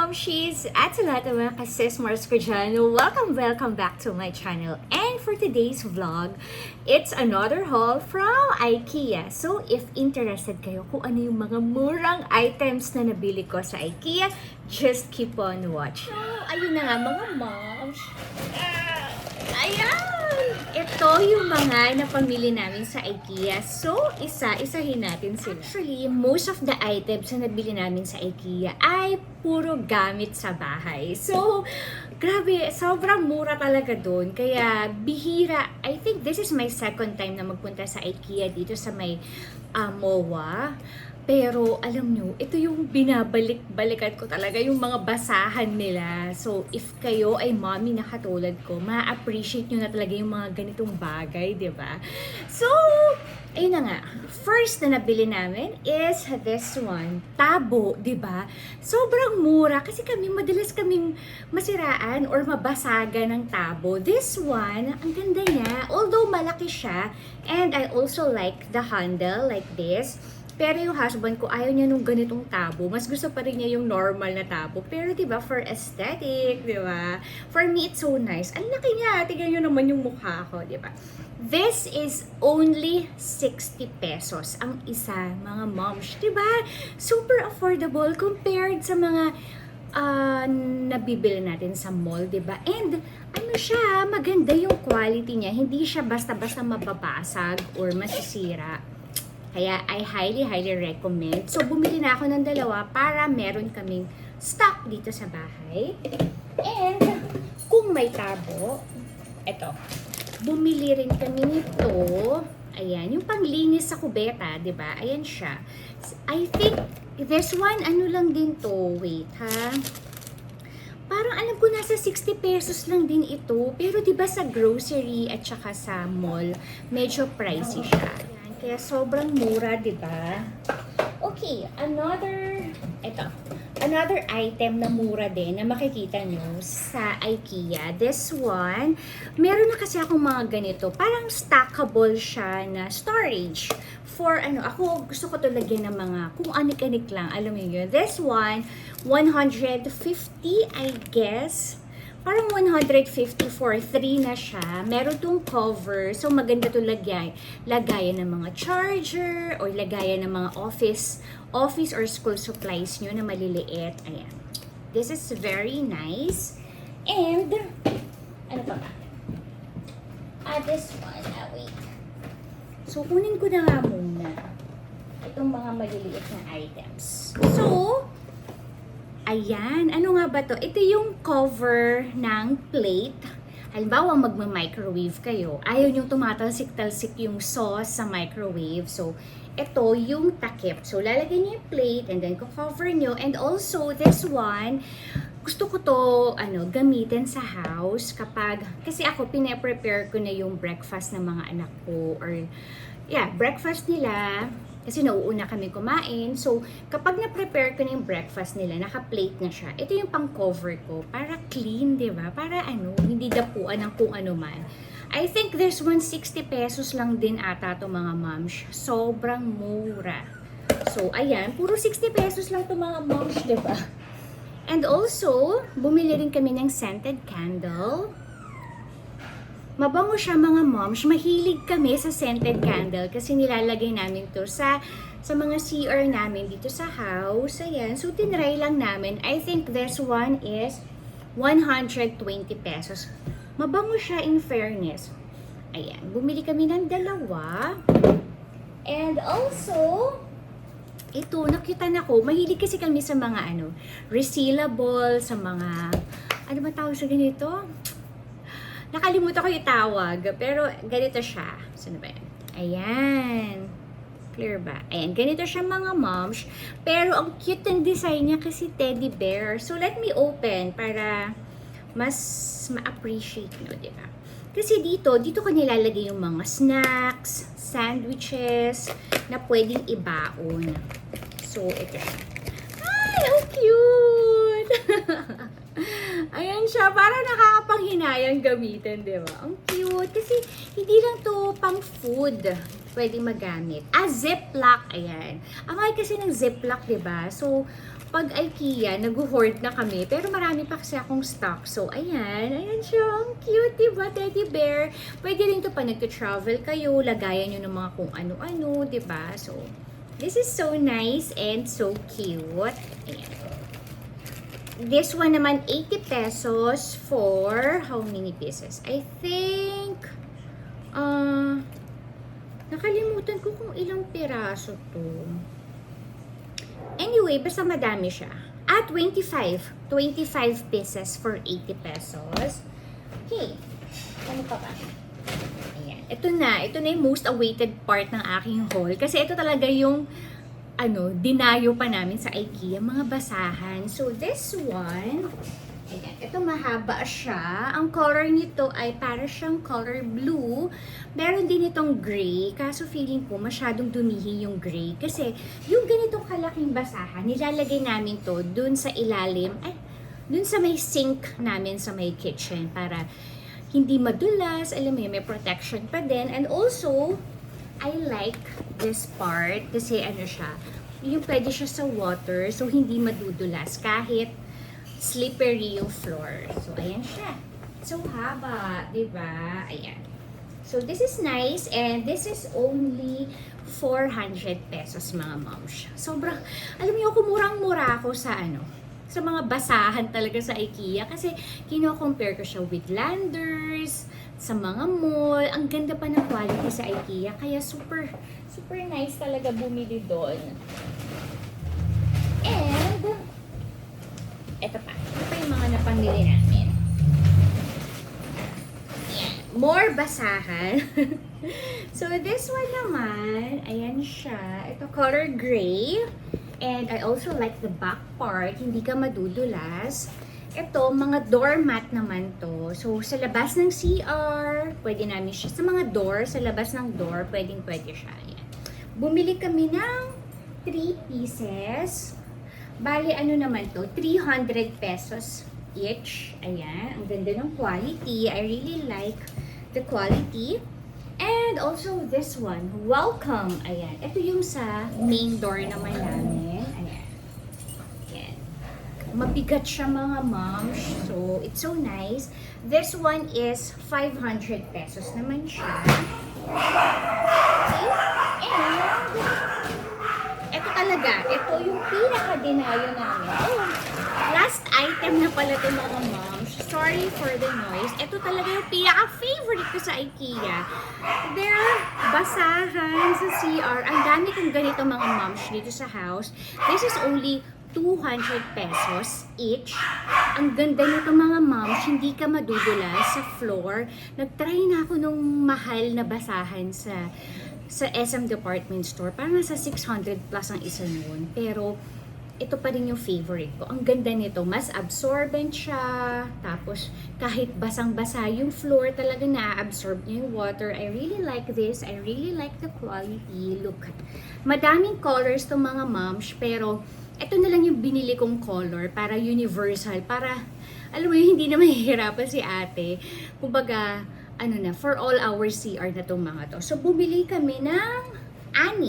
momshies! At sa lahat ng mga kasismars ko dyan, welcome back to my channel. And for today's vlog, it's another haul from Ikea. So, if interested kayo kung ano yung mga murang items na nabili ko sa Ikea, just keep on watching. So, ayun na nga mga moms. Ayan! Ito yung mga napamili namin sa IKEA. So, isa-isahin natin sila. Actually, most of the items na nabili namin sa IKEA ay puro gamit sa bahay. So, grabe, sobrang mura talaga doon. Kaya, bihira. I think this is my second time na magpunta sa IKEA dito sa may MOA. Pero, alam nyo, ito yung binabalik-balikan ko talaga, yung mga basahan nila. So, if kayo ay mommy na katulad ko, ma-appreciate nyo na talaga yung mga ganitong bagay, di ba? So, ayun na nga. First na nabili namin is this one. Tabo, di ba? Sobrang mura kasi madalas kaming masiraan or mabasagan ng tabo. This one, ang ganda niya. Although malaki siya, and I also like the handle like this. Pero yung husband ko, ayaw niya nung ganitong tabo. Mas gusto pa rin niya yung normal na tabo. Pero diba, for aesthetic, diba? For me, it's so nice. Ang laki niya. Tignan nyo naman yung mukha ko, diba? This is only 60 pesos ang isa, mga moms. Diba? Super affordable compared sa mga nabibili natin sa mall, diba? And ano siya, maganda yung quality niya. Hindi siya basta-basta mababasag or masisira. Kaya I highly recommend. So, bumili na ako ng dalawa para meron kaming stock dito sa bahay. And, kung may tabo, eto, bumili rin kami nito. Ayan, yung panglinis sa kubeta, di ba? Ayan siya. I think, this one, ano lang din to. Wait, ha? Parang alam ko nasa 60 pesos lang din ito. Pero di ba sa grocery at saka sa mall, medyo pricey siya. Kaya sobrang mura, di ba? Okay, another item na mura din na makikita nyo sa IKEA. This one, meron na kasi akong mga ganito. Parang stackable siya na storage. For ako gusto ko to lagyan ng mga kung anik-anik lang. Alam mo yun. This one, 150 I guess. Parang 150 for 3 na siya. Meron tong cover. So, maganda to lagayan ng mga charger or lagayan ng mga office or school supplies nyo na maliliit. Ayan. This is very nice. And, ano pa ba? This one. Wait. So, kunin ko na nga muna itong mga maliliit na items. So, ayan, ano nga ba to? Ito yung cover ng plate. Halimbawa, magma-microwave kayo. Ayaw nyo tumatalsik-talsik yung sauce sa microwave. So, ito yung takip. So, lalagyan nyo yung plate and then cover nyo. And also, this one, gusto ko to gamitin sa house kapag, kasi ako, pinaprepare ko na yung breakfast ng mga anak ko. Or, breakfast nila. Kasi nauuna kami kumain. So, kapag na-prepare ko na yung breakfast nila, naka-plate na siya. Ito yung pang-cover ko. Para clean, di ba? Para hindi dapuan ng kung ano man. I think there's 160 pesos lang din ata to mga moms. Sobrang mura. So, ayan. Puro 60 pesos lang to mga moms, di ba? And also, bumili rin kami ng scented candle. Mabango siya mga moms. Mahilig kami sa scented candle kasi nilalagay namin to sa mga CR namin dito sa house. Ayan. So, tinry lang namin. I think this one is 120 pesos. Mabango siya in fairness. Ayan. Bumili kami ng dalawa. And also, ito, nakitan ako. Mahilig kasi kami sa mga resealable, sa mga, ano ba tawag sa ganito? Nakalimutan ko yung tawag, pero ganito siya. Saan ba yan? Ayan. Clear ba? Ayan, ganito siya mga moms. Pero ang cute ng design niya kasi teddy bear. So, let me open para mas ma-appreciate nyo, di ba? Kasi dito ko nilalagay yung mga snacks, sandwiches, na pwedeng ibaon. So, ito. Ay, how cute! Ayan siya, parang nakakapanghinayang gamitin, di ba? Ang cute. Kasi hindi lang to pang food pwedeng magamit. Ziplock, ayan. Ang kasi ng Ziplock, di ba? So, pag IKEA, nag-hoard na kami. Pero marami pa kasi akong stock. So, ayan. Ayan siya. Ang cute, diba? Teddy bear. Pwede rin ito pa nag-travel kayo. Lagayan nyo ng mga kung ano-ano, diba? So, this is so nice and so cute. Ayan. This one naman, 80 pesos for how many pieces? I think, nakalimutan ko kung ilang piraso to. Anyway, basta madami siya. 25 pieces for 80 pesos. Hey, ano pa ba? Ayan. Ito na yung most awaited part ng aking haul. Kasi ito talaga yung dinayo pa namin sa IKEA, mga basahan. So, this one, ayan, ito mahaba siya. Ang color nito ay para siyang color blue. Meron din itong gray, kaso feeling ko masyadong dumihi yung gray. Kasi, yung ganitong kalaking basahan, nilalagay namin to dun sa ilalim, dun sa may sink namin sa may kitchen para hindi madulas, alam mo yun, may protection pa din. And also, I like this part kasi siya, yung pwede siya sa water so hindi madudulas kahit slippery yung floor. So, ayan siya. So, haba, diba? Ayan. So, this is nice and this is only 400 pesos mga momsh. Sobrang, alam niyo, kumurang-mura ako sa sa mga basahan talaga sa IKEA kasi kino-compare ko siya with Landers, sa mga mall. Ang ganda pa ng quality sa IKEA. Kaya super nice talaga bumili doon. And, eto pa yung mga napamili namin. Ayan. More basahan. So, this one naman, ayan siya. Ito, color gray. And I also like the back part. Hindi ka madudulas. Ito, mga doormat naman to. So, sa labas ng CR, pwede namin siya. Sa mga door, sa labas ng door, pwede siya. Ayan. Bumili kami ng 3 pieces. Bali, naman to? 300 pesos each. Ayan. Ang ganda ng quality. I really like the quality. And also this one. Welcome. Ayan. Ito yung sa main door naman namin. Ayan. Mabigat siya mga moms. So, it's so nice. This one is 500 pesos naman siya. Okay? And, ito talaga. Ito yung pinaka-dinayo namin. Oh, last item na pala ito mga moms. Sorry for the noise. Ito talaga yung pinaka-favorite ko sa IKEA. There are basahan sa CR. Ang dami kong ganito mga moms dito sa house. This is only 200 pesos each. Ang ganda nito mga moms, hindi ka madudulas sa floor. Nag-try na ako nung mahal na basahan sa SM department store. Parang nasa 600 plus ang isa noon. Pero ito pa rin yung favorite ko. Ang ganda nito, mas absorbent siya. Tapos kahit basang-basa yung floor, talaga na-absorb niya yung water. I really like this. I really like the quality. Look, madaming colors to mga moms, pero ito na lang yung binili kong color para universal, para alam mo yun, hindi na mahihirapan si ate. Kumbaga, for all our CR na itong mga to. So, bumili kami ng 6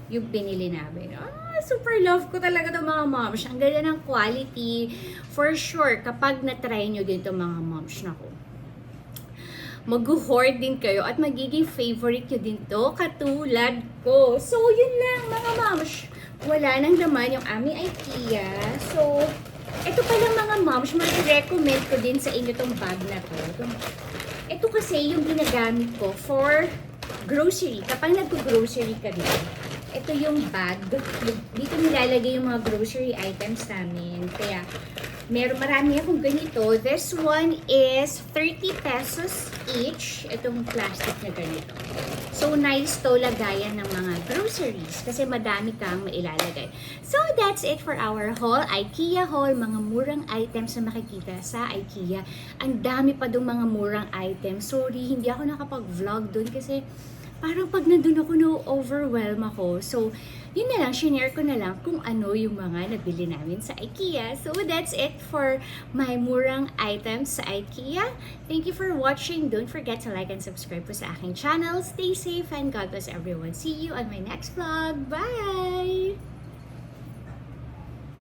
yung binili namin. Super love ko talaga itong mga moms. Ang ganda ng quality. For sure, kapag na-try nyo din itong mga moms na ko, mag-hoard din kayo at magiging favorite nyo din to, katulad ko. So, yun lang mga moms. Wala nang laman yung aming IKEA. So, ito palang mga moms, mag-recommend ko din sa inyo tong bag na to. Ito kasi yung ginagamit ko for grocery. Kapag nag-grocery ka din, ito yung bag. Dito nilalagay yung mga grocery items namin. Kaya, marami akong ganito. This one is 30 pesos each. Itong plastic na ganito. So, nice to lagayan ng mga groceries kasi madami kang mailalagay. So, that's it for our haul. IKEA haul. Mga murang items na makikita sa IKEA. Ang dami pa dong mga murang items. Sorry, hindi ako nakapag-vlog dun kasi parang pag nandun ako, no-overwhelm ako. So, yun na lang, shinare ko na lang kung ano yung mga nabili namin sa IKEA. So, that's it for my murang items sa IKEA. Thank you for watching. Don't forget to like and subscribe po sa aking channel. Stay safe and God bless everyone. See you on my next vlog. Bye!